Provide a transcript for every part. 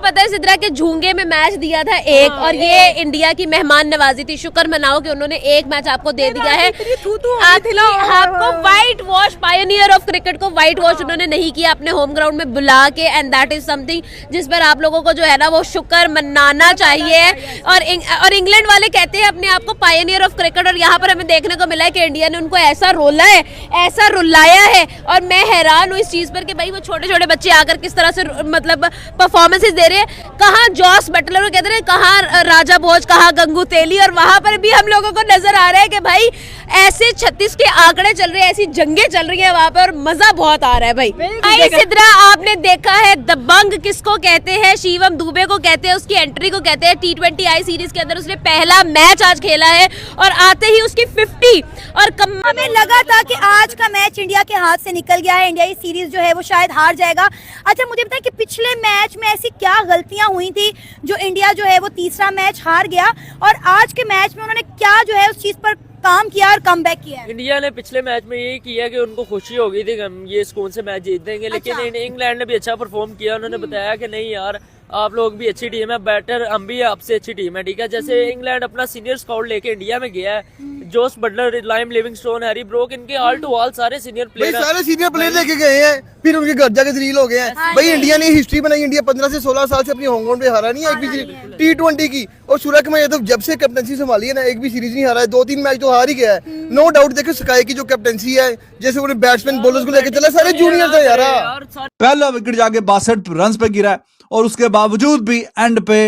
पता है सिद्रा के झूंगे में मैच दिया था एक, और ये इंडिया की मेहमान नवाजी थी। शुक्र मनाओ कि उन्होंने एक मैच आपको दे दिया है। आपको white wash, Pioneer of cricket को व्हाइट वॉश उन्होंने नहीं किया अपने होम ग्राउंड में बुला के, एंड दैट इज समथिंग जिस पर आप लोगों को जो है ना वो शुक्र मनाना चाहिए। और इंग्लैंड वाले कहते हैं अपने आप को पायनियर ऑफ क्रिकेट, और यहाँ पर हमें देखने को मिला है कि इंडिया ने उनको ऐसा रोला है, ऐसा रुलाया है, और मैं हैरान हूँ इस चीज पर कि भाई वो छोटे छोटे बच्चे आकर किस तरह से मतलब परफॉर्मेंसेस दे रहे हैं। कहाँ जॉस बटलर कहते हैं, कहाँ राजा भोज, कहाँ गंगू तेली, और वहां पर भी हम लोगों को नजर आ रहा है कि भाई ऐसे 36 के आंकड़े चल रहे हैं, ऐसी जंगें चल रही है वहां पर, मजा बहुत आ रहा है भाई। आई सिद्रा, आपने देखा है दबंग किसको कहते हैं? शिवम दुबे को कहते हैं, उसकी एंट्री को कहते हैं। T20 आई सीरीज के अंदर उसने पहला मैच आज खेला है, और आते ही उसकी 50, और हमें लगा था कि आज का मैच इंडिया के हाथ से निकल गया है, इंडिया ये सीरीज जो है वो शायद हार जाएगा। अच्छा मुझे बताएं कि पिछले मैच में ऐसी क्या गलतियां हुई थी जो इंडिया जो है वो तीसरा मैच हार गया, और आज के मैच में उन्होंने क्या जो है उस चीज पर काम किया और कम बैक किया है? इंडिया ने पिछले मैच में यही किया कि उनको खुशी हो गई थी कि हम ये स्कोर से मैच जीत देंगे, लेकिन इंग्लैंड ने भी अच्छा परफॉर्म किया। उन्होंने बताया कि नहीं यार, आप लोग भी अच्छी टीम है, बेटर हम भी आपसे अच्छी टीम है, ठीक है। जैसे इंग्लैंड अपना सीनियर स्क्वाड लेके इंडिया में गया है, Jos Buttler, Liam Livingstone, Harry Brook, इनके ऑल टू ऑल सारे सीनियर प्लेयर लेके गए हैं, फिर उनके घर जाके जलील हो गए हैं। भाई इंडिया ने हिस्ट्री बनाई, इंडिया 15 से 16 साल से अपनी होम ग्राउंड पे हारा नहीं है एक भी T20 की, और सूरज में तो जब से कैप्टनसी संभाली है ना एक भी सीरीज नहीं हारा है, 2-3 मैच तो हार ही गया है। नो डाउट देखो स्काई की जो कैप्टनसी है, जैसे उन्हें बैट्समैन बॉलर्स को लेकर चला, सारे जूनियर थे यार। पहला विकेट जाके 62 रन पे गिरा है, और उसके बावजूद भी एंड पे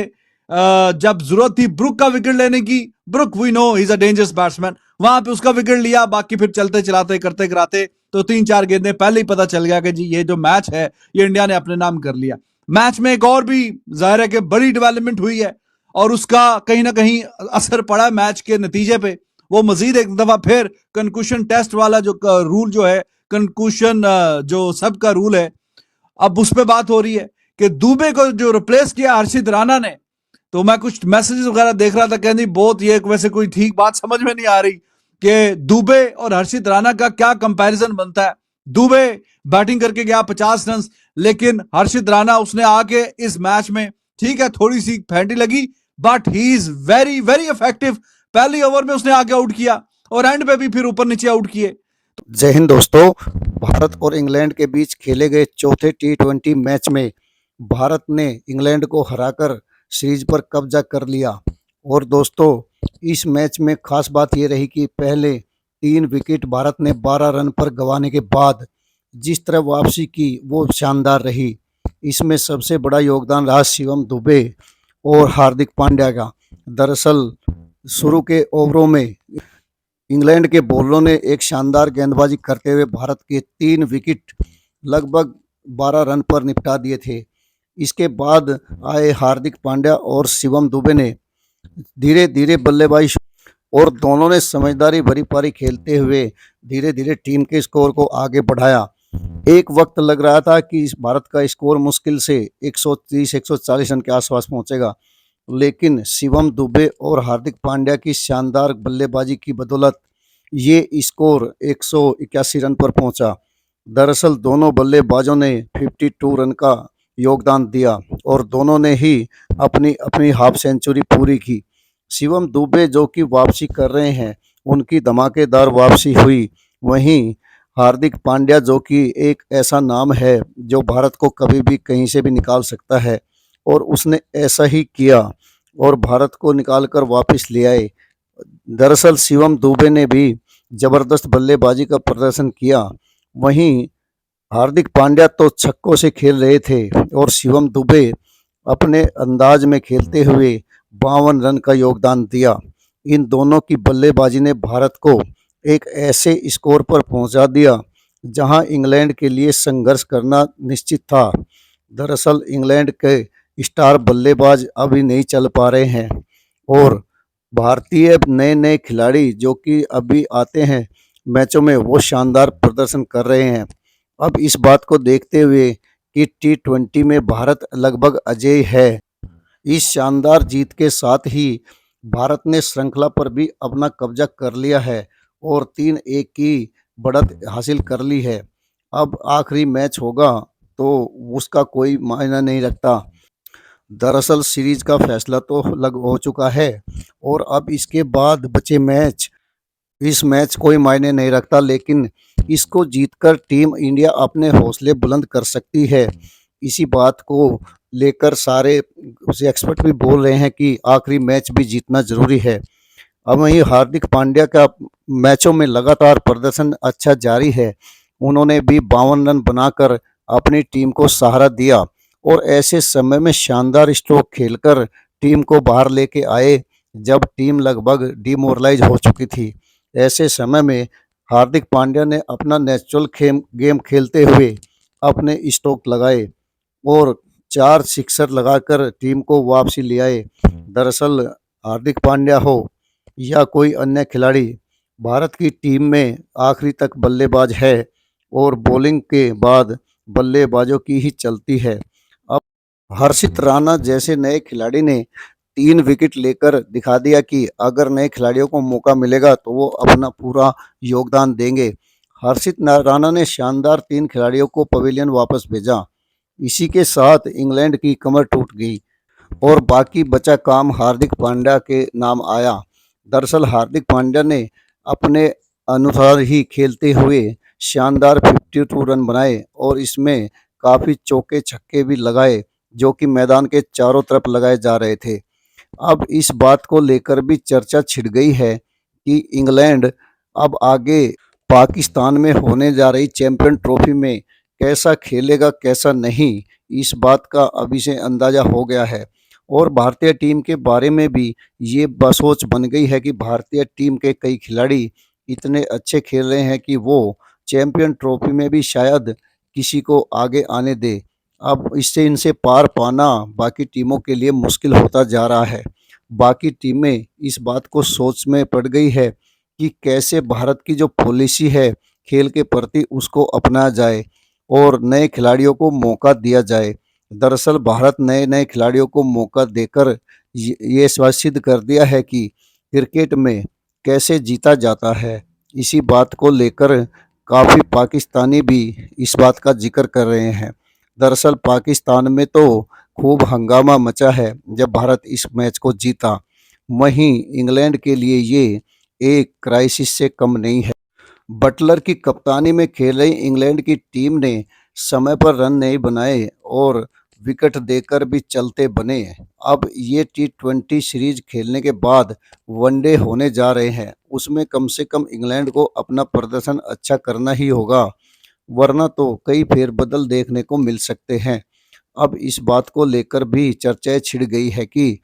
जब जरूरत थी ब्रुक का विकेट लेने की, Brook we know he is a dangerous batsman, वहां पे उसका विकेट लिया। बाकी फिर चलते चलाते करते कराते तो 3-4 गेंदें पहले ही पता चल गया कि जी ये जो मैच है ये इंडिया ने अपने नाम कर लिया। मैच में एक और भी जाहिर है कि बड़ी डेवलपमेंट हुई है, और उसका कहीं ना कहीं असर पड़ा मैच के नतीजे पे। वो मजीद एक दफा फिर कंक्लूशन टेस्ट वाला जो रूल जो है, कंक्लूशन जो सबका रूल है, अब उस पर बात हो रही है कि दुबे को जो रिप्लेस किया हर्षित राणा ने। तो मैं कुछ मैसेजेस वगैरह देख रहा था, कहनी बहुत ये वैसे कोई ठीक बात समझ में नहीं आ रही कि दुबे और हर्षित राणा का क्या कंपैरिजन बनता है। दुबे बैटिंग करके गया 50 रन, लेकिन हर्षित राणा उसने आके इस मैच में ठीक है थोड़ी सी फेंटी लगी, but he is very very effective. पहले ओवर में उसने आके आउट किया, और एंड पे भी फिर ऊपर नीचे आउट किए। जय हिंद दोस्तों, भारत और इंग्लैंड के बीच खेले गए चौथे T20 मैच में भारत ने इंग्लैंड को हराकर सीरीज पर कब्जा कर लिया। और दोस्तों इस मैच में खास बात यह रही कि पहले 3 विकेट भारत ने 12 रन पर गंवाने के बाद जिस तरह वापसी की वो शानदार रही। इसमें सबसे बड़ा योगदान रहा शिवम दुबे और हार्दिक पांड्या का। दरअसल शुरू के ओवरों में इंग्लैंड के बॉलरों ने एक शानदार गेंदबाजी करते हुए भारत के 3 विकेट लगभग 12 रन पर निपटा दिए थे। इसके बाद आए हार्दिक पांड्या और शिवम दुबे ने धीरे धीरे बल्लेबाजी, और दोनों ने समझदारी भरी पारी खेलते हुए धीरे धीरे टीम के स्कोर को आगे बढ़ाया। एक वक्त लग रहा था कि इस भारत का स्कोर मुश्किल से 130-140 रन के आसपास पहुंचेगा, लेकिन शिवम दुबे और हार्दिक पांड्या की शानदार बल्लेबाजी की बदौलत ये स्कोर 181 रन पर पहुंचा। दरअसल दोनों बल्लेबाजों ने 52 रन का योगदान दिया, और दोनों ने ही अपनी अपनी हाफ सेंचुरी पूरी की। शिवम दुबे जो कि वापसी कर रहे हैं, उनकी धमाकेदार वापसी हुई। वहीं हार्दिक पांड्या जो कि एक ऐसा नाम है जो भारत को कभी भी कहीं से भी निकाल सकता है, और उसने ऐसा ही किया और भारत को निकाल कर वापस ले आए। दरअसल शिवम दुबे ने भी जबरदस्त बल्लेबाजी का प्रदर्शन किया। वहीं हार्दिक पांड्या तो छक्कों से खेल रहे थे, और शिवम दुबे अपने अंदाज में खेलते हुए 52 रन का योगदान दिया। इन दोनों की बल्लेबाजी ने भारत को एक ऐसे स्कोर पर पहुंचा दिया जहां इंग्लैंड के लिए संघर्ष करना निश्चित था। दरअसल इंग्लैंड के स्टार बल्लेबाज अभी नहीं चल पा रहे हैं, और भारतीय नए नए खिलाड़ी जो कि अभी आते हैं मैचों में वो शानदार प्रदर्शन कर रहे हैं। अब इस बात को देखते हुए कि T20 में भारत लगभग अजेय है, इस शानदार जीत के साथ ही भारत ने श्रृंखला पर भी अपना कब्जा कर लिया है और 3-1 की बढ़त हासिल कर ली है। अब आखिरी मैच होगा तो उसका कोई मायना नहीं रखता। दरअसल सीरीज का फैसला तो लग हो चुका है और अब इसके बाद बचे मैच, इस मैच कोई मायने नहीं रखता, लेकिन इसको जीतकर टीम इंडिया अपने हौसले बुलंद कर सकती है। इसी बात को लेकर सारे एक्सपर्ट भी बोल रहे हैं कि आखिरी मैच भी जीतना जरूरी है। अब वहीं हार्दिक पांड्या का मैचों में लगातार प्रदर्शन अच्छा जारी है। उन्होंने भी 52 रन बनाकर अपनी टीम को सहारा दिया और ऐसे समय में शानदार स्ट्रोक खेलकर टीम को बाहर लेके आए जब टीम लगभग डिमोरलाइज हो चुकी थी। ऐसे समय में हार्दिक पांड्या ने अपना नेचुरल गेम खेलते हुए अपने स्ट्रोक लगाए और 4 सिक्सर लगाकर टीम को वापसी ले आए। दरअसल हार्दिक पांड्या हो या कोई अन्य खिलाड़ी, भारत की टीम में आखिरी तक बल्लेबाज है और बॉलिंग के बाद बल्लेबाजों की ही चलती है। अब हर्षित राणा जैसे नए खिलाड़ी ने 3 विकेट लेकर दिखा दिया कि अगर नए खिलाड़ियों को मौका मिलेगा तो वो अपना पूरा योगदान देंगे। हर्षित राणा ने शानदार 3 खिलाड़ियों को पवेलियन वापस भेजा। इसी के साथ इंग्लैंड की कमर टूट गई और बाकी बचा काम हार्दिक पांड्या के नाम आया। दरअसल हार्दिक पांड्या ने अपने अनुसार ही खेलते हुए शानदार 52 रन बनाए और इसमें काफ़ी चौके छक्के भी लगाए जो कि मैदान के चारों तरफ लगाए जा रहे थे। अब इस बात को लेकर भी चर्चा छिड़ गई है कि इंग्लैंड अब आगे पाकिस्तान में होने जा रही चैंपियन ट्रॉफी में कैसा खेलेगा कैसा नहीं, इस बात का अभी से अंदाज़ा हो गया है। और भारतीय टीम के बारे में भी ये सोच बन गई है कि भारतीय टीम के कई खिलाड़ी इतने अच्छे खेल रहे हैं कि वो चैंपियन ट्रॉफी में भी शायद किसी को आगे आने दे। अब इससे इनसे पार पाना बाकी टीमों के लिए मुश्किल होता जा रहा है। बाकी टीमें इस बात को सोच में पड़ गई है कि कैसे भारत की जो पॉलिसी है खेल के प्रति उसको अपनाया जाए और नए खिलाड़ियों को मौका दिया जाए। दरअसल भारत नए नए खिलाड़ियों को मौका देकर ये सिद्ध कर दिया है कि क्रिकेट में कैसे जीता जाता है। इसी बात को लेकर काफ़ी पाकिस्तानी भी इस बात का जिक्र कर रहे हैं। दरअसल पाकिस्तान में तो खूब हंगामा मचा है जब भारत इस मैच को जीता। वहीं इंग्लैंड के लिए ये एक क्राइसिस से कम नहीं है। बटलर की कप्तानी में खेल रही इंग्लैंड की टीम ने समय पर रन नहीं बनाए और विकेट देकर भी चलते बने। अब ये T20 सीरीज खेलने के बाद वनडे होने जा रहे हैं, उसमें कम से कम इंग्लैंड को अपना प्रदर्शन अच्छा करना ही होगा, वरना तो कई फेरबदल देखने को मिल सकते हैं। अब इस बात को लेकर भी चर्चाएं छिड़ गई है कि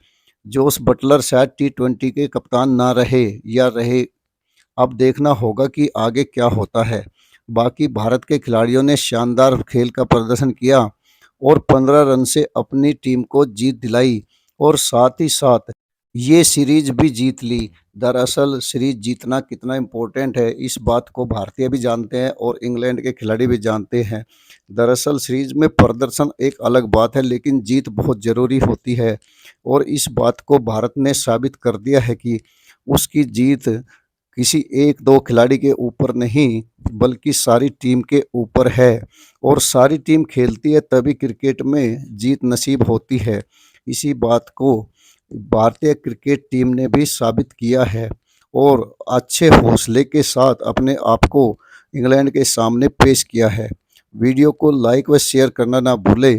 जोस बटलर शायद T20 के कप्तान ना रहे या रहे। अब देखना होगा कि आगे क्या होता है। बाकी भारत के खिलाड़ियों ने शानदार खेल का प्रदर्शन किया और 15 रन से अपनी टीम को जीत दिलाई और साथ ही साथ ये सीरीज भी जीत ली। दरअसल सीरीज जीतना कितना इम्पोर्टेंट है इस बात को भारतीय भी जानते हैं और इंग्लैंड के खिलाड़ी भी जानते हैं। दरअसल सीरीज में प्रदर्शन एक अलग बात है लेकिन जीत बहुत ज़रूरी होती है और इस बात को भारत ने साबित कर दिया है कि उसकी जीत किसी 1-2 खिलाड़ी के ऊपर नहीं बल्कि सारी टीम के ऊपर है और सारी टीम खेलती है तभी क्रिकेट में जीत नसीब होती है। इसी बात को भारतीय क्रिकेट टीम ने भी साबित किया है और अच्छे हौसले के साथ अपने आप को इंग्लैंड के सामने पेश किया है। वीडियो को लाइक व शेयर करना ना भूले।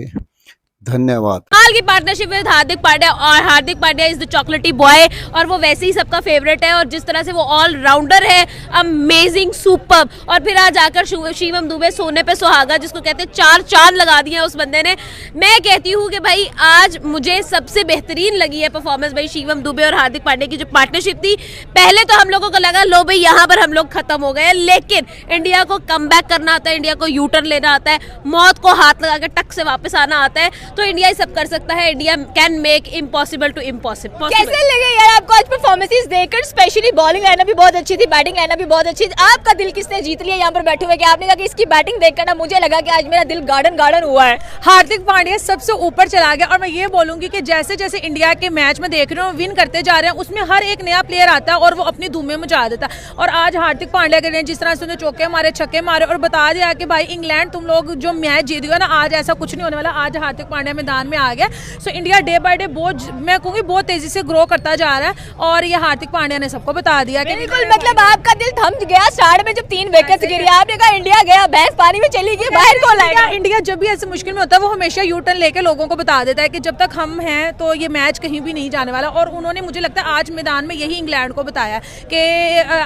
धन्यवाद। कमाल की पार्टनरशिप विद हार्दिक पांड्या और हार्दिक पांड्या इज द चॉकलेटी बॉय और वो वैसे ही सबका फेवरेट है और जिस तरह से वो ऑल राउंडर है, अमेजिंग, सुपर्ब। और फिर आज आकर शिवम दुबे सोने पे सुहागा जिसको कहते हैं 4 चांद लगा दिए उस बंदे ने। मैं कहती हूँ कि भाई आज मुझे सबसे बेहतरीन लगी है परफॉर्मेंस भाई शिवम दुबे और हार्दिक पांड्या की जो पार्टनरशिप थी। पहले तो हम लोगों को लगा लो भाई यहाँ पर हम लोग खत्म हो गए, लेकिन इंडिया को कम बैक करना आता है, इंडिया को यू टर्न लेना आता है, मौत को हाथ लगा के टक से वापस आना आता है, तो इंडिया सब कर सकता है। India can make impossible to impossible. कैसे लगे यार आपको आज परफॉर्मेंसेस देखकर? स्पेशली बॉलिंग लाइनअप भी बहुत अच्छी थी, बैटिंग लाइनअप भी बहुत अच्छी थी। आपका दिल किसने जीत लिया यहाँ पर बैठे हुए? कि आपने कहा कि इसकी बैटिंग देखकर ना मुझे लगा कि आज मेरा दिल गार्डन गार्डन हुआ है। हार्दिक पांड्या सबसे ऊपर चला गया और मैं ये बोलूंगी कि जैसे जैसे इंडिया के मैच में देख रहे हो विन करते जा रहे हैं उसमें हर एक नया प्लेयर आता है और वो अपनी धूम में मचा देता है। और आज हार्दिक पांड्या के लिए जिस तरह से उन्होंने चौके मारे, छक्के मारे और बता दिया कि भाई इंग्लैंड तुम लोग जो मैच जीत गए ना, आज ऐसा कुछ नहीं होने वाला। आज हार्दिक पांड्या मैदान में आ गया। So India day by day बहुत, मैं कहूँगी बहुत तेजी से ग्रो करता जा रहा है और ये हार्दिक पांड्या ने सबको बता दिया कि बिल्कुल, मतलब आपका दिल थम गया स्टार्ट में जब 3 विकेट्स गिरी, आपने कहा इंडिया गया, भैंस पानी में चली गई, बाहर कौन आएगा। इंडिया जब भी ऐसे मुश्किल में होता है वो हमेशा यू टर्न लेके लोगों को बता देता है कि जब तक हम हैं तो ये मैच कहीं भी नहीं जाने वाला। और उन्होंने मुझे लगता है आज मैदान में यही इंग्लैंड को बताया कि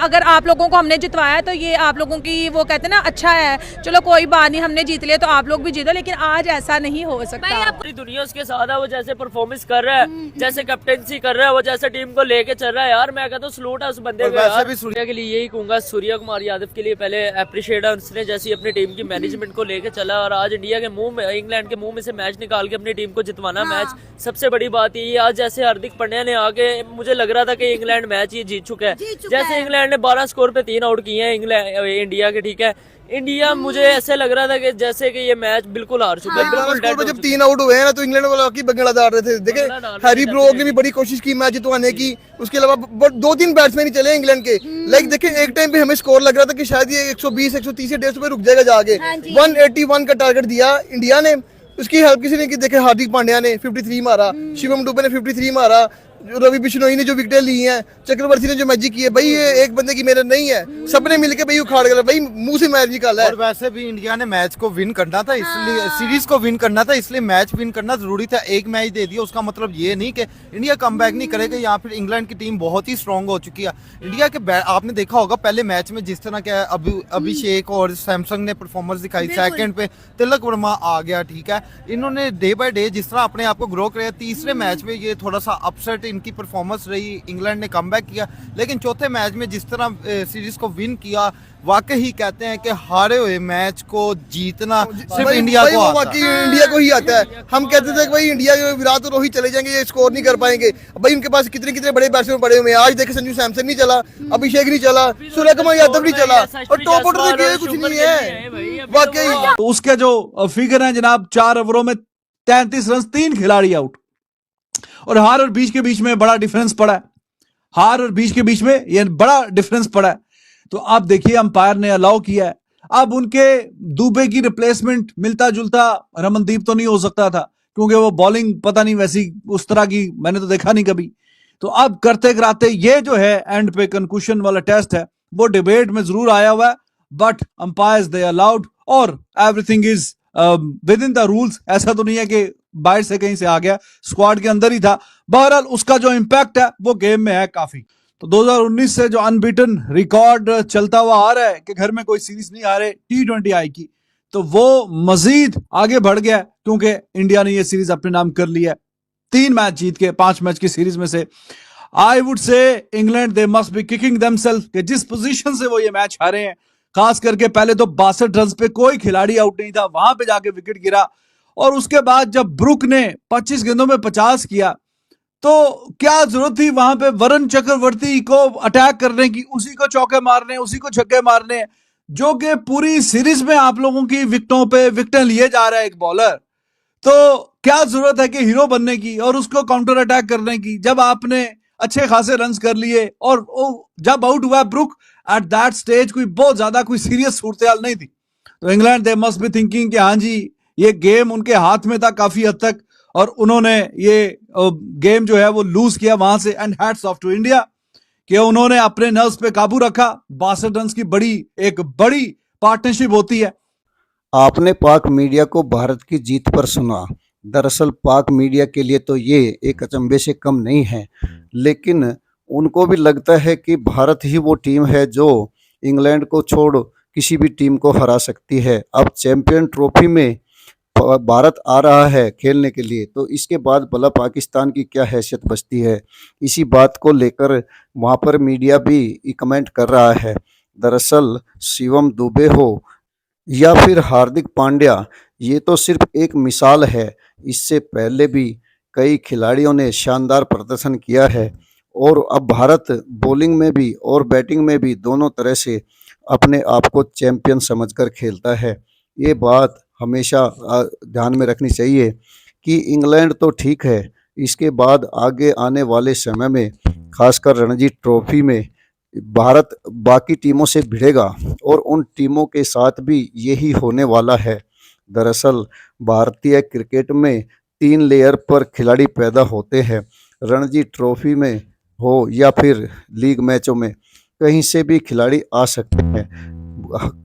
अगर आप लोगों को हमने जितवाया तो ये आप लोगों की, वो कहते हैं ना, अच्छा है, चलो कोई बात नहीं, हमने जीत लिया तो आप लोग भी जीतो, लेकिन आज ऐसा नहीं हो सकता। पूरी दुनिया उसके साथ है, वो जैसे परफॉर्मेंस कर रहा है, जैसे कैप्टेंसी कर रहा है, वो जैसे टीम को लेके चल रहा है यार, मैं कहता हूँ सलूट है उस बंदे को यार। सूर्या के लिए यही कहूंगा, सूर्या कुमार यादव के लिए पहले अप्रिशिएट है उसने जैसी अपनी टीम की मैनेजमेंट को लेके चला, और आज इंडिया के मुंह में, इंग्लैंड के मुंह में से मैच निकाल के अपनी टीम को जितवाना, मैच सबसे बड़ी बात ये। आज जैसे हार्दिक पांड्या ने आके, मुझे लग रहा था कि इंग्लैंड मैच ये जीत चुका है, जैसे इंग्लैंड ने 12 स्कोर पे 3 आउट किए हैं इंडिया के, ठीक है, इंडिया मुझे ऐसे लग रहा था कि जैसे कि ये मैच बिल्कुल हार चुका है, बिल्कुल डेड हो जब चुका 3 आउट हुए हैं ना तो इंग्लैंड वाला की बंगला डाल रहे थे, देखे हैरी ब्रोक ने भी बड़ी कोशिश की मैच जितवाने की, उसके अलावा 2-3 बैट्समैन ही चले इंग्लैंड के, लाइक देखे एक टाइम पे हमें स्कोर लग रहा था कि शायद ये 120 130 150 पे रुक जाएगा जाके, 181 का टारगेट दिया इंडिया ने, उसकी हेल्प किसी ने की, देखे हार्दिक पांड्या ने 53 मारा, शिवम दुबे ने 53 मारा, रवि बिश्नोई ने जो विकेटें ली हैं, चक्रवर्ती ने जो मैजिक की है, भाई ये एक बंदे की मेहनत नहीं है, सबने मिलके भाई उखाड़ कर भाई मुंह से मैच निकाला है। और वैसे भी इंडिया ने मैच को विन करना था, इसलिए सीरीज को विन करना था, इसलिए मैच विन करना जरूरी था। एक मैच दे दिया उसका मतलब ये नहीं कि इंडिया कमबैक नहीं करेगा, या फिर इंग्लैंड की टीम बहुत ही स्ट्रांग हो चुकी है। इंडिया के आपने देखा होगा पहले मैच में जिस तरह क्या अभिषेक और सैमसंग ने परफॉर्मेंस दिखाई, सेकंड पे तिलक वर्मा आ गया, ठीक है, इन्होंने डे बाय डे जिस तरह अपने आप को ग्रो किया। तीसरे मैच में ये थोड़ा सा अपसेट इनकी परफॉर्मेंस रही, इंग्लैंड ने कमबैक किया, लेकिन चौथे मैच में जिस तरह सीरीज को विन किया, वाकई कहते हैं कि हारे हुए मैच को जीतना सिर्फ इंडिया को आता है। इंडिया को ही आता है। हम कहते थे कि भाई इंडिया के विराट और रोहित चले जाएंगे, ये स्कोर नहीं कर पाएंगे, भाई उनके पास कितने कितने बड़े बैट्समैन पड़े हुए हैं। आज देखे संजू सैमसन नहीं चला, अभिषेक नहीं चला, सूर्य कुमार यादव नहीं चला, और टॉप ऑर्डर में कुछ नहीं है वाकई। तो उसके जो फिगर हैं जनाब, 4 ओवरों में 33 रन, 3 खिलाड़ी आउट, और हार और बीच के बीच में बड़ा डिफरेंस पड़ा है, हार और बीच के बीच में ये बड़ा डिफरेंस पड़ा है। तो आप देखिए अंपायर ने अलाउ किया है। अब उनके दुबे की रिप्लेसमेंट मिलता जुलता रमनदीप तो नहीं हो सकता था, क्योंकि वो बॉलिंग पता नहीं वैसी उस तरह की मैंने तो देखा नहीं कभी। तो अब करते कराते ये जो है एंड पे कंक्लूजन वाला टेस्ट है वो डिबेट में जरूर आया हुआ है, बट अंपायर्स दे अलाउड और everything is with in the rules. ऐसा तो नहीं है कि बाहर से कहीं से आ गया, स्क्वाड के अंदर ही था। बहरहाल उसका जो इम्पैक्ट है वो गेम में है काफी। तो 2019 से जो अनबीटन रिकॉर्ड चलता हुआ आ रहा है कि घर में कोई सीरीज नहीं हारे T20 आई की, तो वो मजीद आगे बढ़ गया क्योंकि इंडिया ने ये सीरीज अपने नाम कर लिया है 3 मैच जीत के 5 मैच की सीरीज में से। I would say England they must be kicking themselves कि जिस पोजीशन से वो ये मैच हारे हैं, खास करके पहले तो 62 रन पे कोई खिलाड़ी आउट नहीं था, वहां पे जाके विकेट गिरा, और उसके बाद जब ब्रुक ने 25 गेंदों में 50 किया तो क्या जरूरत थी वहां पे वरुण चक्रवर्ती को अटैक करने की, उसी को चौके मारने, उसी को छक्के मारने, जो कि पूरी सीरीज में आप लोगों की विकेटों पे विकेटें लिए जा रहा है एक बॉलर। तो क्या जरूरत है कि हीरो बनने की और उसको काउंटर अटैक करने की, जब आपने अच्छे खासे रन्स कर लिए और जब आउट हुआ ब्रुक एट दैट स्टेज कोई बहुत ज्यादा कोई सीरियस सूरत नहीं थी। तो England they must be thinking कि हाँ जी ये गेम उनके हाथ में था काफी हद तक, और उन्होंने ये गेम जो है वो लूज किया वहां से। And hats off to India कि उन्होंने अपने नर्व्स पे काबू रखा। 62 रन की एक बड़ी पार्टनरशिप होती है। आपने पाक मीडिया को भारत की जीत पर सुना। दरअसल पाक मीडिया के लिए तो ये एक अचंभे से कम नहीं है, लेकिन उनको भी लगता है कि भारत ही वो टीम है जो इंग्लैंड को छोड़ किसी भी टीम को हरा सकती है। अब चैंपियन ट्रॉफी में भारत आ रहा है खेलने के लिए, तो इसके बाद भला पाकिस्तान की क्या हैसियत बचती है। इसी बात को लेकर वहाँ पर मीडिया भी कमेंट कर रहा है। दरअसल शिवम दुबे हो या फिर हार्दिक पांड्या, ये तो सिर्फ एक मिसाल है। इससे पहले भी कई खिलाड़ियों ने शानदार प्रदर्शन किया है, और अब भारत बॉलिंग में भी और बैटिंग में भी दोनों तरह से अपने आप को चैंपियन समझकर खेलता है। ये बात हमेशा ध्यान में रखनी चाहिए कि इंग्लैंड तो ठीक है, इसके बाद आगे आने वाले समय में खासकर रणजी ट्रॉफी में भारत बाकी टीमों से भिड़ेगा, और उन टीमों के साथ भी यही होने वाला है। दरअसल भारतीय क्रिकेट में 3 लेयर पर खिलाड़ी पैदा होते हैं। रणजी ट्रॉफी में हो या फिर लीग मैचों में, कहीं से भी खिलाड़ी आ सकते हैं।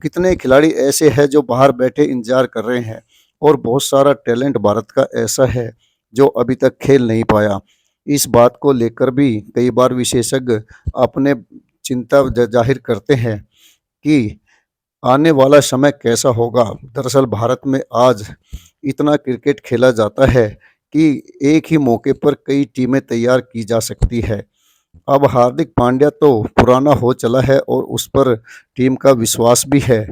कितने खिलाड़ी ऐसे हैं जो बाहर बैठे इंतजार कर रहे हैं, और बहुत सारा टैलेंट भारत का ऐसा है जो अभी तक खेल नहीं पाया। इस बात को लेकर भी कई बार विशेषज्ञ अपने चिंता जाहिर करते हैं कि आने वाला समय कैसा होगा। दरअसल भारत में आज इतना क्रिकेट खेला जाता है कि एक ही मौके पर कई टीमें तैयार की जा सकती है। अब हार्दिक पांड्या तो पुराना हो चला है और उस पर टीम का विश्वास भी है,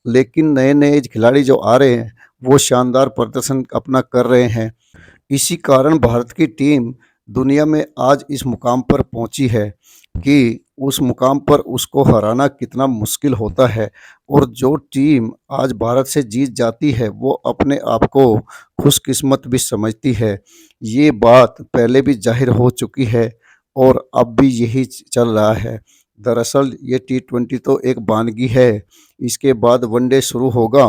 लेकिन नए नए खिलाड़ी जो आ रहे हैं वो शानदार प्रदर्शन अपना कर रहे हैं। इसी कारण भारत की टीम दुनिया में आज इस मुकाम पर पहुंची है कि उस मुकाम पर उसको हराना कितना मुश्किल होता है, और जो टीम आज भारत से जीत जाती है वो अपने आप को खुशकिस्मत भी समझती है। ये बात पहले भी जाहिर हो चुकी है और अब भी यही चल रहा है। दरअसल ये T20 तो एक वानगी है, इसके बाद वनडे शुरू होगा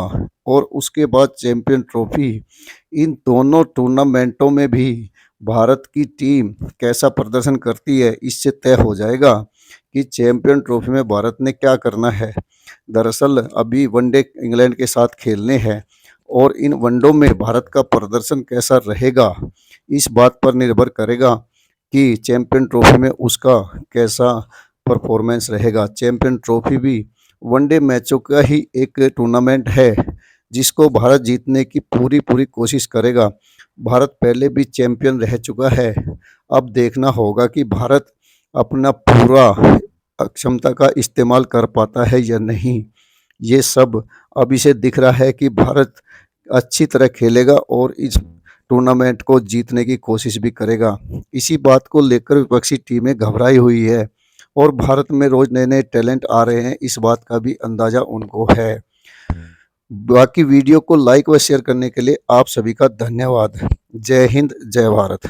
और उसके बाद चैंपियन ट्रॉफी। इन दोनों टूर्नामेंटों में भी भारत की टीम कैसा प्रदर्शन करती है इससे तय हो जाएगा कि चैंपियन ट्रॉफी में भारत ने क्या करना है। दरअसल अभी वनडे इंग्लैंड के साथ खेलने हैं और इन वनडों में भारत का प्रदर्शन कैसा रहेगा इस बात पर निर्भर करेगा कि चैंपियन ट्रॉफी में उसका कैसा परफॉर्मेंस रहेगा। चैंपियन ट्रॉफी भी वनडे मैचों का ही एक टूर्नामेंट है जिसको भारत जीतने की पूरी कोशिश करेगा। भारत पहले भी चैंपियन रह चुका है, अब देखना होगा कि भारत अपना पूरा क्षमता का इस्तेमाल कर पाता है या नहीं। ये सब अभी से दिख रहा है कि भारत अच्छी तरह खेलेगा और इस टूर्नामेंट को जीतने की कोशिश भी करेगा। इसी बात को लेकर विपक्षी टीमें घबराई हुई है और भारत में रोज नए नए टैलेंट आ रहे हैं, इस बात का भी अंदाजा उनको है। बाकी वीडियो को लाइक व शेयर करने के लिए आप सभी का धन्यवाद। जय हिंद, जय भारत।